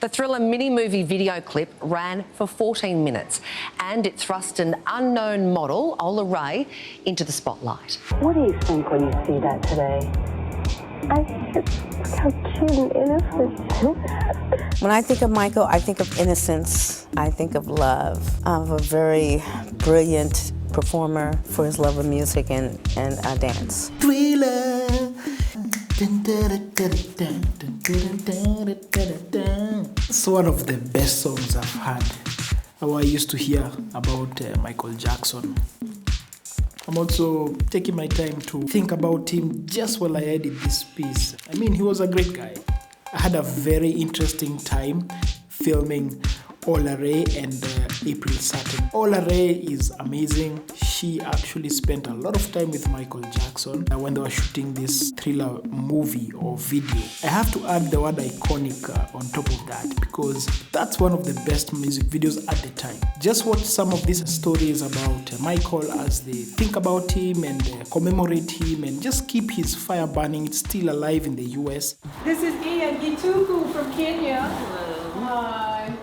The Thriller mini-movie video clip ran for 14 minutes and it thrust an unknown model, Ola Ray, into the spotlight. What do you think when you see that today? I think it's so cute and innocent. When I think of Michael, I think of innocence. I think of love, of a very brilliant performer for his love of music and dance. Thriller. It's one of the best songs I've had. How I used to hear about Michael Jackson. I'm also taking my time to think about him just while I edit this piece. I mean, he was a great guy. I had a very interesting time filming Olay Ray and April Sutton. Ola Ray is amazing. She actually spent a lot of time with Michael Jackson when they were shooting this Thriller movie or video. I have to add the word iconic on top of that because that's one of the best music videos at the time. Just watch some of these stories about Michael as they think about him and commemorate him and just keep his fire burning. It's still alive in the US. This is Ian Gituku from Kenya. Hi.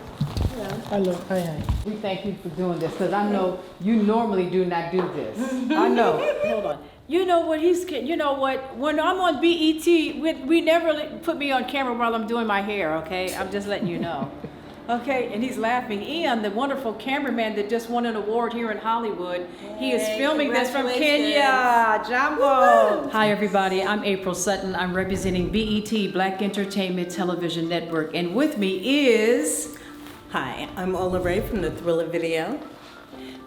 Hello, hi. We thank you for doing this because I know you normally do not do this. I know. Hold on. You know what when I'm on BET, we never put me on camera while I'm doing my hair, okay? I'm just letting you know. Okay, and he's laughing. Ian, the wonderful cameraman that just won an award here in Hollywood, he is filming this from Kenya. Jambo. Hi, everybody. I'm April Sutton. I'm representing BET, Black Entertainment Television Network. And with me is... Hi, I'm Ola Ray from the Thriller video.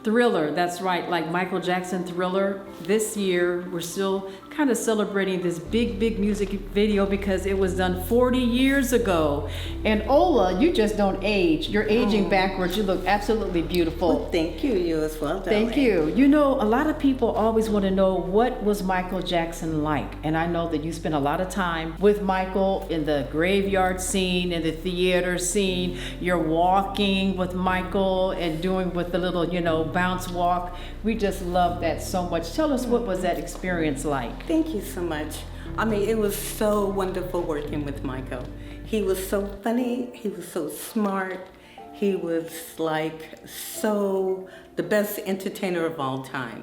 Thriller, that's right, like Michael Jackson Thriller. This year, we're still kind of celebrating this big music video because it was done 40 years ago. And Ola, you just don't age. You're aging backwards. You look absolutely beautiful. Well, thank you. You as well, darling. Thank you. You know, a lot of people always want to know what was Michael Jackson like. And I know that you spent a lot of time with Michael in the graveyard scene, in the theater scene. You're walking with Michael and doing with the little, bounce walk. We just love that so much. Tell us, what was that experience like? Thank you so much. I mean, it was so wonderful working with Michael. He was so funny. He was so smart. He was the best entertainer of all time.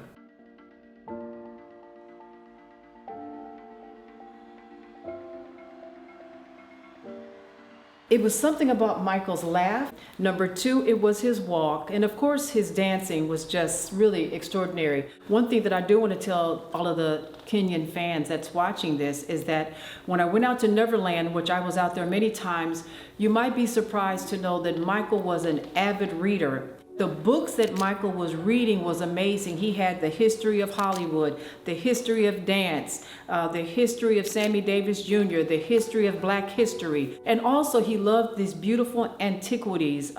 It was something about Michael's laugh. Number two, it was his walk. And of course, his dancing was just really extraordinary. One thing that I do want to tell all of the Kenyan fans that's watching this is that when I went out to Neverland, which I was out there many times, you might be surprised to know that Michael was an avid reader. The books that Michael was reading was amazing. He had the history of Hollywood, the history of dance, the history of Sammy Davis Jr., the history of Black history. And also he loved these beautiful antiquities.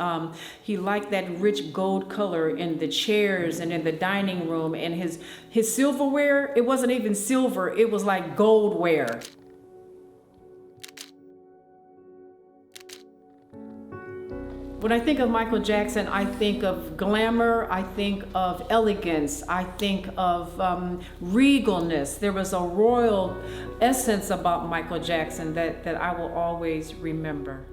He liked that rich gold color in the chairs and in the dining room. And his silverware, it wasn't even silver, it was like goldware. When I think of Michael Jackson, I think of glamour, I think of elegance, I think of regalness. There was a royal essence about Michael Jackson that I will always remember.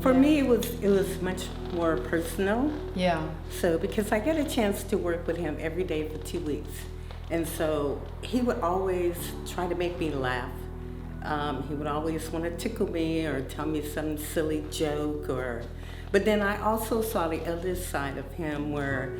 For me, it was much more personal. Yeah. So, because I get a chance to work with him every day for 2 weeks. And so he would always try to make me laugh. He would always want to tickle me or tell me some silly joke but then I also saw the other side of him where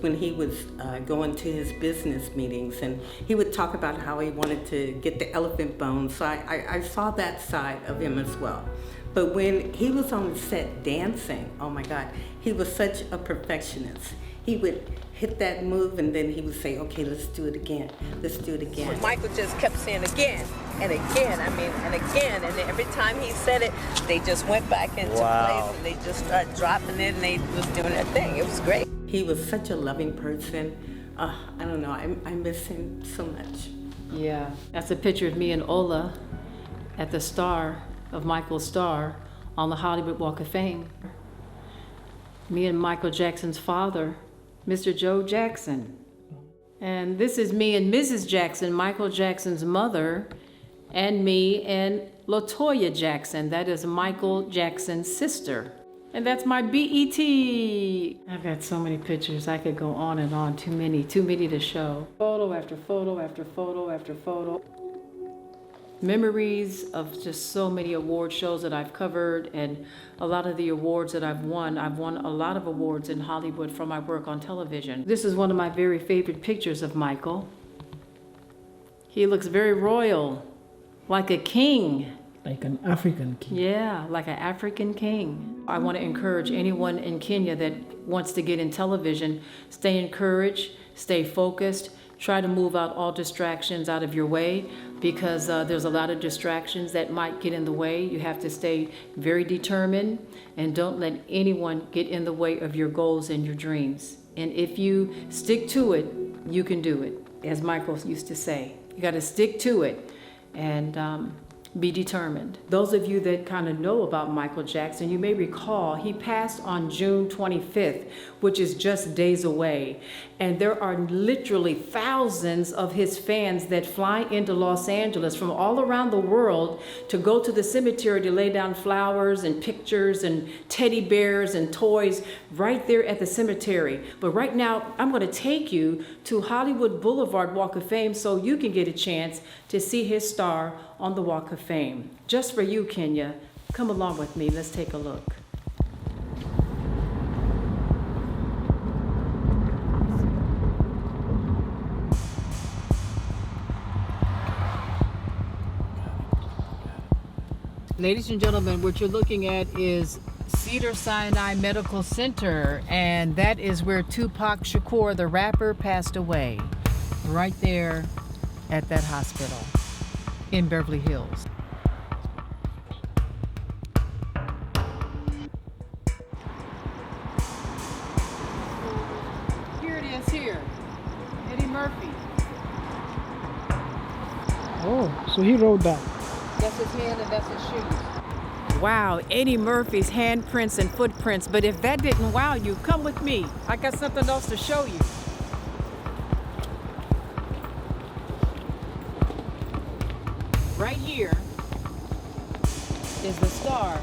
when he was going to his business meetings and he would talk about how he wanted to get the elephant bones. So I saw that side of him as well. But when he was on the set dancing, oh my God, he was such a perfectionist. He would hit that move and then he would say, okay, let's do it again. Let's do it again. Michael just kept saying again and again, and again. And every time he said it, they just went back into place and they just started dropping it and they was doing their thing. It was great. He was such a loving person. I don't know, I miss him so much. Yeah, that's a picture of me and Ola at the star of Michael's star on the Hollywood Walk of Fame. Me and Michael Jackson's father, Mr. Joe Jackson. And this is me and Mrs. Jackson, Michael Jackson's mother, and me and LaToya Jackson. That is Michael Jackson's sister. And that's my BET. I've got so many pictures. I could go on and on. Too many to show. Photo after photo after photo after photo. Memories of just so many award shows that I've covered, and a lot of the awards that I've won. I've won a lot of awards in Hollywood for my work on television. This is one of my very favorite pictures of Michael. He looks very royal, like a king. Like an African king. Yeah, like an African king. I want to encourage anyone in Kenya that wants to get in television, stay encouraged, stay focused, try to move out all distractions out of your way, because there's a lot of distractions that might get in the way. You have to stay very determined and don't let anyone get in the way of your goals and your dreams. And if you stick to it, you can do it. As Michael used to say, you got to stick to it and be determined. Those of you that kind of know about Michael Jackson, you may recall he passed on June 25th, which is just days away. And there are literally thousands of his fans that fly into Los Angeles from all around the world to go to the cemetery to lay down flowers and pictures and teddy bears and toys right there at the cemetery. But right now, I'm going to take you to Hollywood Boulevard Walk of Fame so you can get a chance to see his star on the Walk of Fame. Just for you, Kenya. Come along with me. Let's take a look. Ladies and gentlemen, what you're looking at is Cedars-Sinai Medical Center, and that is where Tupac Shakur, the rapper, passed away. Right there at that hospital in Beverly Hills. Here it is here. Eddie Murphy. Oh, so he wrote that. That's his hand and that's his shoes. Wow, Eddie Murphy's handprints and footprints. But if that didn't wow you, come with me. I got something else to show you. Right here is the star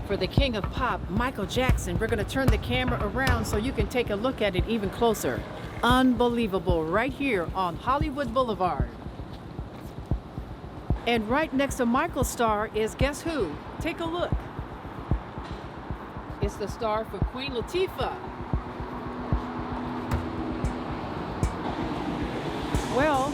for the king of pop, Michael Jackson. We're going to turn the camera around so you can take a look at it even closer. Unbelievable, right here on Hollywood Boulevard. And right next to Michael's star is, guess who? Take a look. It's the star for Queen Latifah. Well,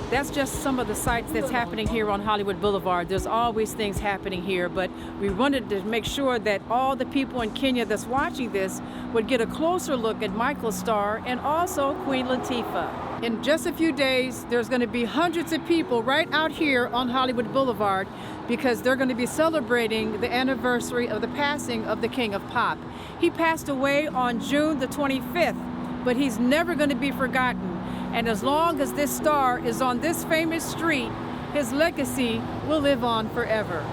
that's just some of the sights that's happening here on Hollywood Boulevard. There's always things happening here, but we wanted to make sure that all the people in Kenya that's watching this would get a closer look at Michael's star and also Queen Latifah. In just a few days, there's going to be hundreds of people right out here on Hollywood Boulevard because they're going to be celebrating the anniversary of the passing of the King of Pop. He passed away on June the 25th, but he's never going to be forgotten. And as long as this star is on this famous street, his legacy will live on forever.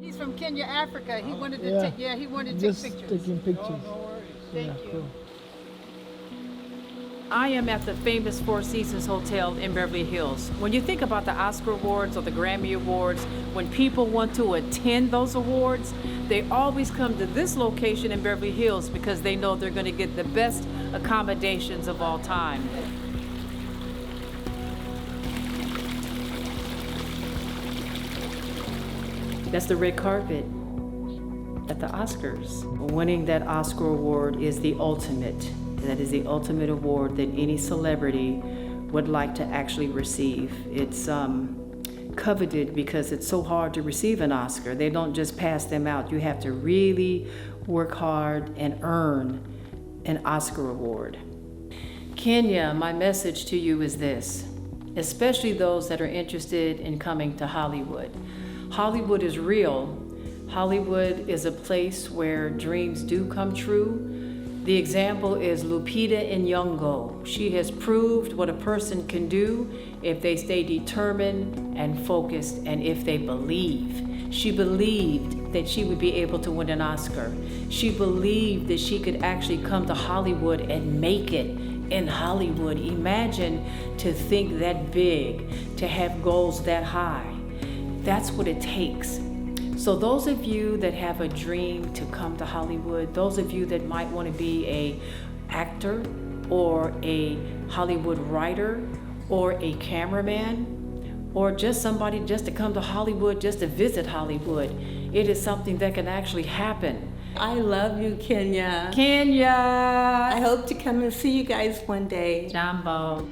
He's from Kenya, Africa. He wanted to take, he wanted to take pictures. Taking pictures. Oh, no worries. Thank you. Cool. I am at the famous Four Seasons Hotel in Beverly Hills. When you think about the Oscar Awards or the Grammy Awards, when people want to attend those awards, they always come to this location in Beverly Hills because they know they're going to get the best accommodations of all time. That's the red carpet at the Oscars. Winning that Oscar award is the ultimate. That is the ultimate award that any celebrity would like to actually receive. It's coveted because it's so hard to receive an Oscar. They don't just pass them out. You have to really work hard and earn an Oscar award. Kenya, my message to you is this, especially those that are interested in coming to Hollywood. Hollywood is real. Hollywood is a place where dreams do come true. The example is Lupita and Nyongo. She has proved what a person can do if they stay determined and focused and if they believe. She believed that she would be able to win an Oscar. She believed that she could actually come to Hollywood and make it in Hollywood. Imagine to think that big, to have goals that high. That's what it takes. So those of you that have a dream to come to Hollywood, those of you that might want to be a actor or a Hollywood writer or a cameraman or just somebody just to come to Hollywood, just to visit Hollywood, it is something that can actually happen. I love you, Kenya. Kenya! I hope to come and see you guys one day. Jambo.